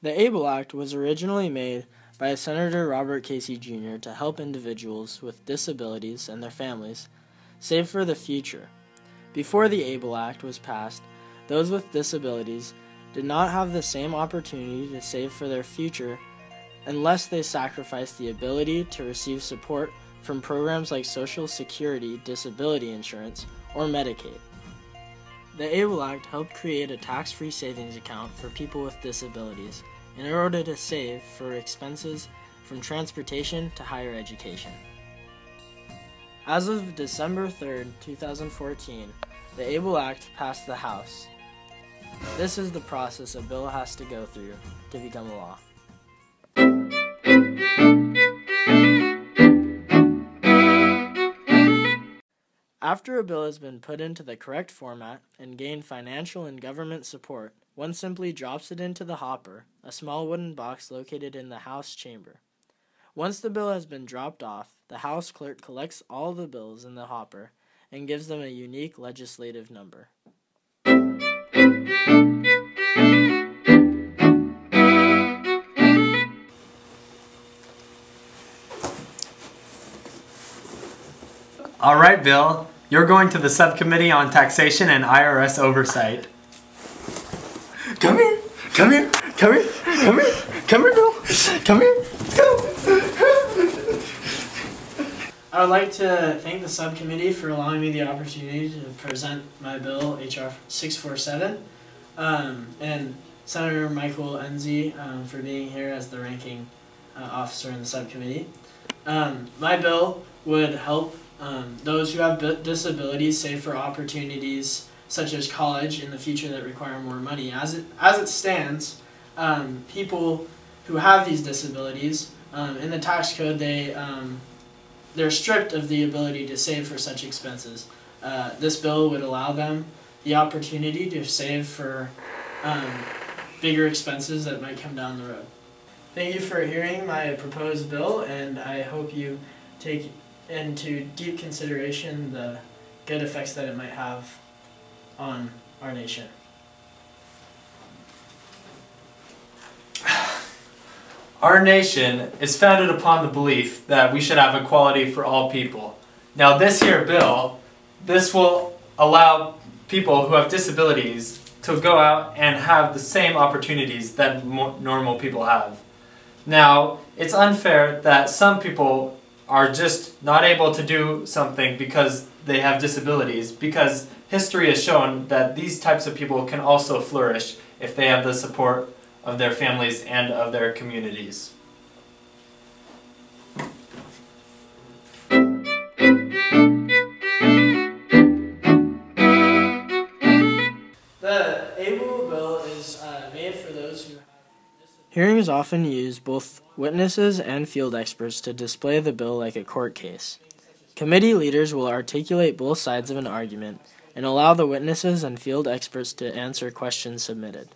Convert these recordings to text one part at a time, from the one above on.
The ABLE Act was originally made by Senator Robert Casey Jr. to help individuals with disabilities and their families save for the future. Before the ABLE Act was passed, those with disabilities did not have the same opportunity to save for their future unless they sacrificed the ability to receive support from programs like Social Security, disability insurance, or Medicaid. The ABLE Act helped create a tax-free savings account for people with disabilities in order to save for expenses from transportation to higher education. As of December 3, 2014, the ABLE Act passed the House. This is the process a bill has to go through to become a law. After a bill has been put into the correct format and gained financial and government support, one simply drops it into the hopper, a small wooden box located in the House chamber. Once the bill has been dropped off, the House clerk collects all the bills in the hopper and gives them a unique legislative number. All right, Bill. You're going to the Subcommittee on Taxation and IRS Oversight. Come here, come here, come here, come here, come here, Bill. Come here, let's go. I would like to thank the subcommittee for allowing me the opportunity to present my bill, H.R. 647, and Senator Michael Enzi for being here as the ranking officer in the subcommittee. My bill would help those who have disabilities save for opportunities such as college in the future that require more money. As it stands, people who have these disabilities, in the tax code, they're stripped of the ability to save for such expenses. This bill would allow them the opportunity to save for bigger expenses that might come down the road. Thank you for hearing my proposed bill, and I hope you take into deep consideration the good effects that it might have on our nation. Our nation is founded upon the belief that we should have equality for all people. Now this here bill, this will allow people who have disabilities to go out and have the same opportunities that normal people have. Now, it's unfair that some people are just not able to do something because they have disabilities, because history has shown that these types of people can also flourish if they have the support of their families and of their communities. The ABLE bill is made for those who have disabilities. Hearings often use both witnesses and field experts to display the bill like a court case. Committee leaders will articulate both sides of an argument and allow the witnesses and field experts to answer questions submitted.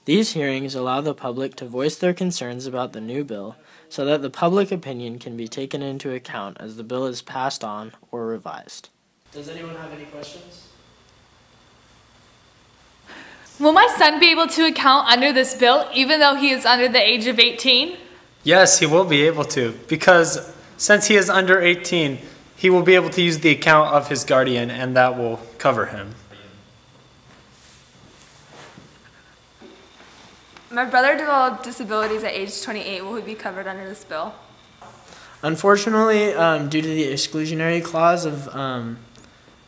These hearings allow the public to voice their concerns about the new bill so that the public opinion can be taken into account as the bill is passed on or revised. Does anyone have any questions? Will my son be able to account under this bill even though he is under the age of 18? Yes, he will be able to, because since he is under 18, he will be able to use the account of his guardian, and that will cover him. My brother developed disabilities at age 28. Will he be covered under this bill? Unfortunately, due to the exclusionary clause of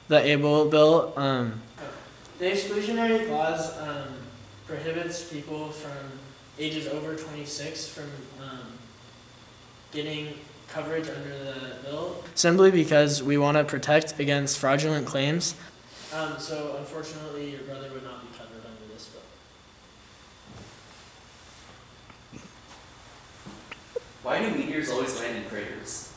the ABLE bill, the exclusionary clause prohibits people from ages over 26 from getting coverage under the bill, simply because we want to protect against fraudulent claims. So unfortunately, your brother would not be covered under this bill. Why do meteors always land in craters?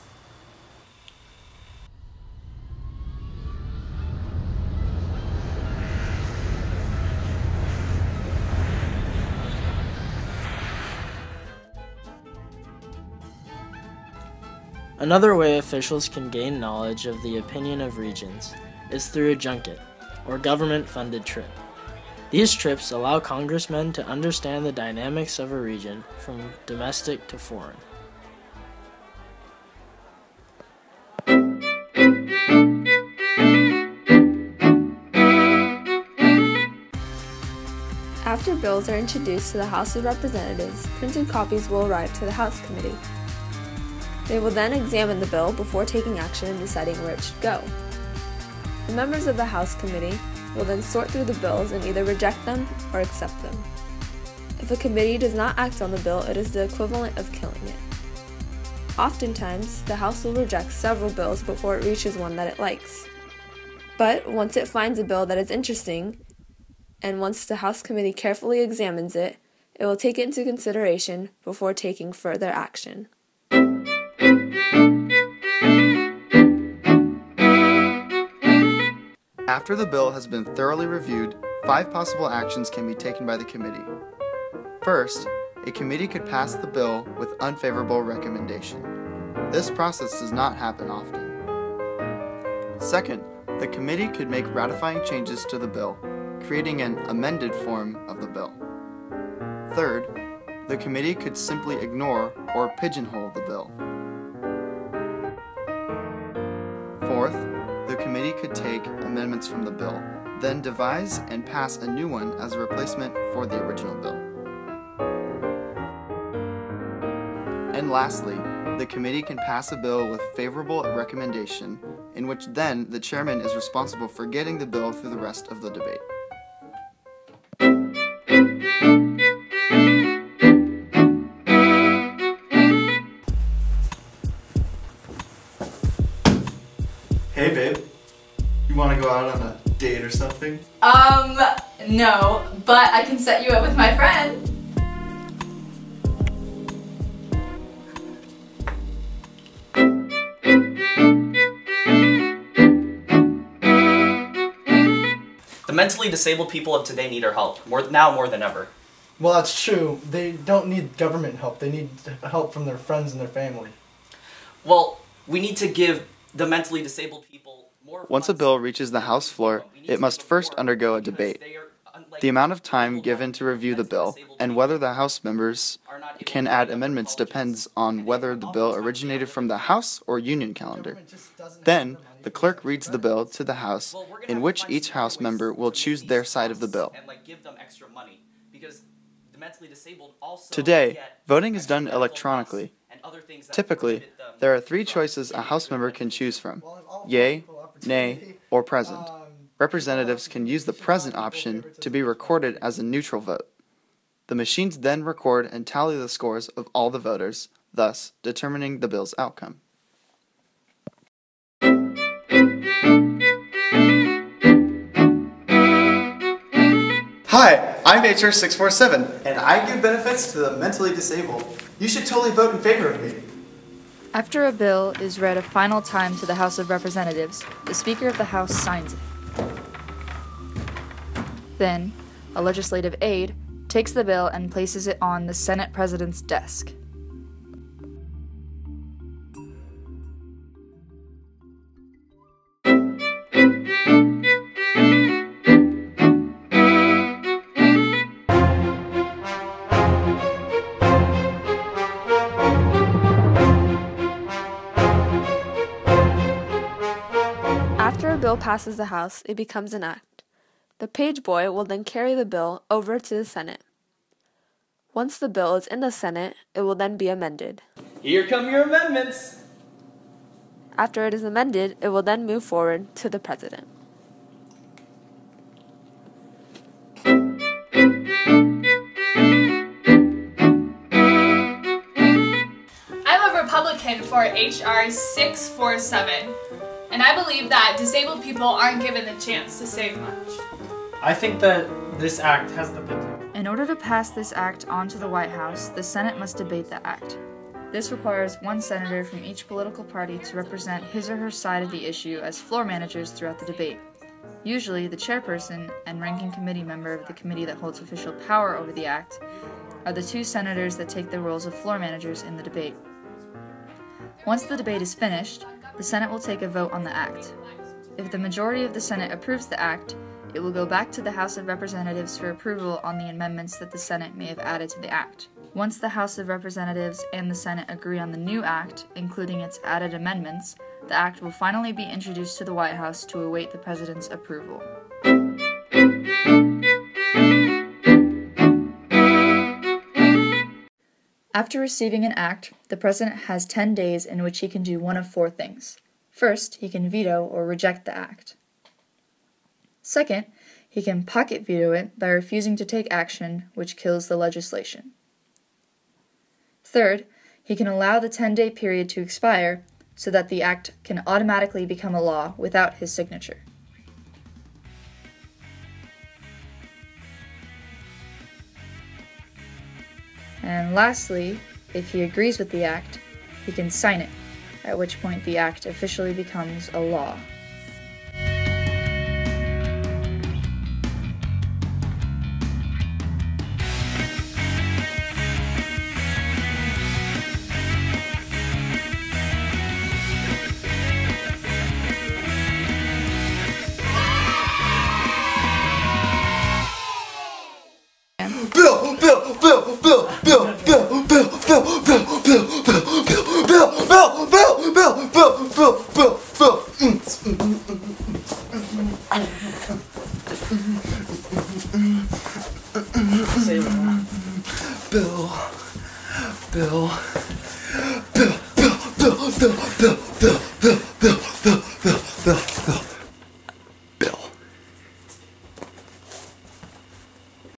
Another way officials can gain knowledge of the opinion of regions is through a junket, or government-funded trip. These trips allow congressmen to understand the dynamics of a region, from domestic to foreign. After bills are introduced to the House of Representatives, printed copies will arrive to the House Committee. They will then examine the bill before taking action and deciding where it should go. The members of the House Committee will then sort through the bills and either reject them or accept them. If a committee does not act on the bill, it is the equivalent of killing it. Oftentimes, the House will reject several bills before it reaches one that it likes. But once it finds a bill that is interesting, and once the House Committee carefully examines it, it will take it into consideration before taking further action. After the bill has been thoroughly reviewed, 5 possible actions can be taken by the committee. First, a committee could pass the bill with unfavorable recommendation. This process does not happen often. Second, the committee could make ratifying changes to the bill, creating an amended form of the bill. Third, the committee could simply ignore or pigeonhole the bill. Fourth, the committee could take amendments from the bill, then devise and pass a new one as a replacement for the original bill. And lastly, the committee can pass a bill with favorable recommendation, in which then the chairman is responsible for getting the bill through the rest of the debate. Hey babe, you want to go out on a date or something? No, but I can set you up with my friend. The mentally disabled people of today need our help, now more than ever. Well, that's true. They don't need government help. They need help from their friends and their family. Well, we need to give the mentally disabled people more. Once a bill reaches the House floor, it must first undergo a debate. The amount of time given to review the bill and whether the House members can add amendments depends on whether the bill originated from the House or Union calendar. Then, the clerk reads the bill to the House, in which each House member will choose their side of the bill. Today, voting is done electronically. Typically, there are 3 choices a House member can choose from: yay, nay, or present. Representatives can use the present option to be recorded as a neutral vote. The machines then record and tally the scores of all the voters, thus determining the bill's outcome. Hi, I'm HR 647, and I give benefits to the mentally disabled. You should totally vote in favor of me. After a bill is read a final time to the House of Representatives, the Speaker of the House signs it. Then, a legislative aide takes the bill and places it on the Senate President's desk. After a bill passes the House, it becomes an act. The page boy will then carry the bill over to the Senate. Once the bill is in the Senate, it will then be amended. Here come your amendments! After it is amended, it will then move forward to the President. I'm a Republican for HR 647, and I believe that disabled people aren't given the chance to save much. I think that this act has the potential. In order to pass this act onto the White House, the Senate must debate the act. This requires 1 senator from each political party to represent his or her side of the issue as floor managers throughout the debate. Usually, the chairperson and ranking committee member of the committee that holds official power over the act are the 2 senators that take the roles of floor managers in the debate. Once the debate is finished, the Senate will take a vote on the act. If the majority of the Senate approves the act, It will go back to the House of Representatives for approval on the amendments that the Senate may have added to the act. Once the House of Representatives and the Senate agree on the new act, including its added amendments, the act will finally be introduced to the White House to await the President's approval. After receiving an act, the President has 10 days in which he can do one of 4 things. First, he can veto or reject the act. Second, he can pocket veto it by refusing to take action which kills the legislation. Third, he can allow the 10-day period to expire so that the act can automatically become a law without his signature. And lastly, if he agrees with the act, he can sign it, at which point the act officially becomes a law. Bill.